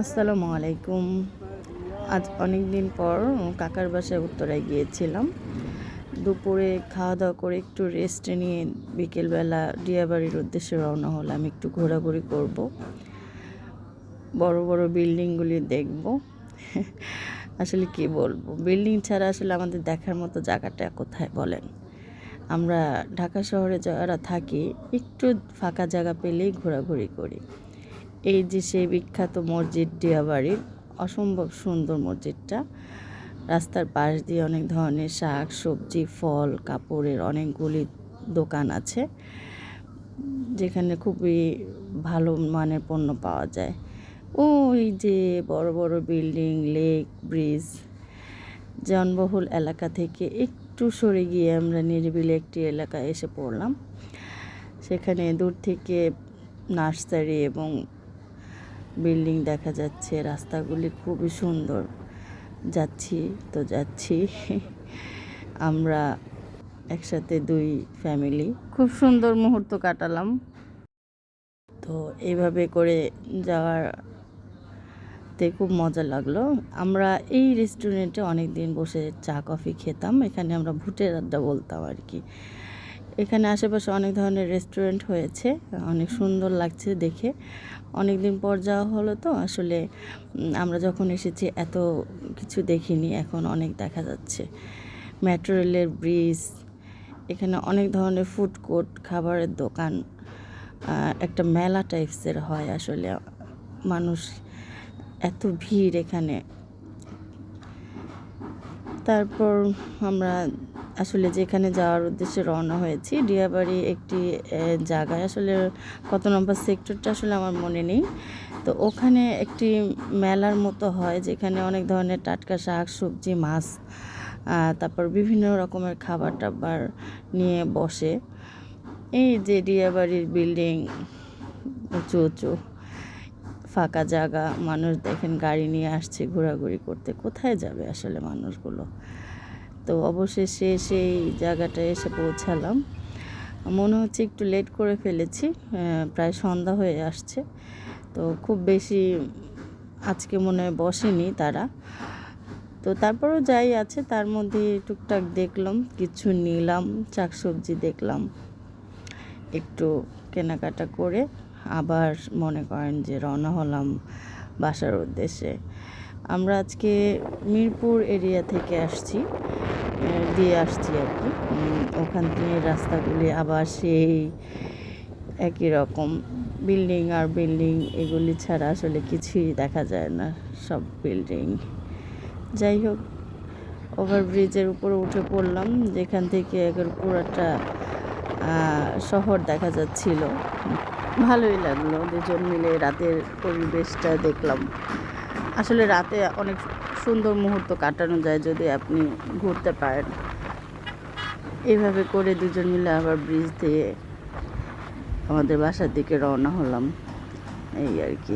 আসসালামু আলাইকুম। আজ অনেক দিন পর কাকার বাসায় উত্তরায় গিয়েছিলাম। দুপুরে খাওয়া দাওয়া করে একটু রেস্ট নিয়ে বিকেলবেলা দিয়াবাড়ির উদ্দেশ্যে রওনা হলাম। একটু ঘোরাঘুরি করব, বড় বড় বিল্ডিংগুলি দেখব। আসলে কি বলবো, বিল্ডিং ছাড়া আসলে আমাদের দেখার মতো জায়গাটা কোথায় বলেন? আমরা ঢাকা শহরে যারা থাকি, একটু ফাঁকা জায়গা পেলেই ঘোরাঘুরি করি। এই যে সেই বিখ্যাত মসজিদ দিয়াবাড়ির, অসম্ভব সুন্দর মসজিদটা। রাস্তার পাশ দিয়ে অনেক ধরনের শাক সবজি ফল কাপড়ের অনেকগুলি দোকান আছে, যেখানে খুবই ভালো মানের পণ্য পাওয়া যায়। ওই যে বড় বড় বিল্ডিং, লেক, ব্রিজ। জনবহুল এলাকা থেকে একটু সরে গিয়ে আমরা নিরিবিলি একটি এলাকায় এসে পড়লাম। সেখানে দূর থেকে নার্সারি এবং বিল্ডিং দেখা যাচ্ছে। রাস্তাগুলি খুবই সুন্দর। যাচ্ছি আমরা একসাথে দুই ফ্যামিলি খুব সুন্দর মুহূর্ত কাটালাম। তো এইভাবে করে যাওয়াতে খুব মজা লাগলো। আমরা এই রেস্টুরেন্টে অনেক দিন বসে চা কফি খেতাম। এখানে আমরা ভূতের আড্ডা বলতাম আর কি। এখানে আশেপাশে অনেক ধরনের রেস্টুরেন্ট হয়েছে, অনেক সুন্দর লাগছে দেখে। অনেক দিন পর যাওয়া হলো, তো আসলে আমরা যখন এসেছি এত কিছু দেখিনি, এখন অনেক দেখা যাচ্ছে। মেট্রো রেলের ব্রিজ, এখানে অনেক ধরনের ফুড কোর্ট, খাবারের দোকান, একটা মেলা টাইপসের হয় আসলে। মানুষ এত ভিড় এখানে। তারপর আমরা আসলে যেখানে যাওয়ার উদ্দেশ্যে রওনা হয়েছি, দিয়াবাড়ি একটি জায়গায়, আসলে কত নম্বর সেক্টরটা আসলে আমার মনে নেই। তো ওখানে একটি মেলার মতো হয়, যেখানে অনেক ধরনের টাটকা শাক সবজি মাছ, তারপর বিভিন্ন রকমের খাবার টাবার নিয়ে বসে। এই যে দিয়াবাড়ির বিল্ডিং, উঁচু উঁচু ফাঁকা জায়গা, মানুষ দেখেন গাড়ি নিয়ে আসছে ঘোরাঘুরি করতে। কোথায় যাবে আসলে মানুষগুলো? তো অবশেষে সেই জায়গাটায় এসে পৌঁছালাম। মনে হচ্ছে একটু লেট করে ফেলেছি, প্রায় সন্ধ্যা হয়ে আসছে। তো খুব বেশি আজকে মনে হয় বসেনি তারা। তো তারপরও যাই আছে তার মধ্যে টুকটাক দেখলাম, কিছু নিলাম, শাকসবজি দেখলাম, একটু কেনাকাটা করে আবার মনে করেন যে রওনা হলাম বাসার উদ্দেশ্যে। আমরা আজকে মিরপুর এরিয়া থেকে দিয়ে আসছি আর কি। ওখান থেকে রাস্তাগুলি আবার সেই একই রকম, বিল্ডিং আর বিল্ডিং, এগুলি ছাড়া আসলে কিছুই দেখা যায় না, সব বিল্ডিং। যাই হোক, ওভারব্রিজের উপরে উঠে পড়লাম, যেখান থেকে একবার পুরোটা শহর দেখা যাচ্ছিল। ভালোই লাগলো, দুজন মিলে রাতের পরিবেশটা দেখলাম। আসলে রাতে অনেক সুন্দর মুহূর্ত কাটানো যায় যদি আপনি ঘুরতে পারেন। এইভাবে করে দুজন মিলে আবার ব্রিজ দিয়ে আমাদের বাসার দিকে রওনা হলাম, এই আর কি।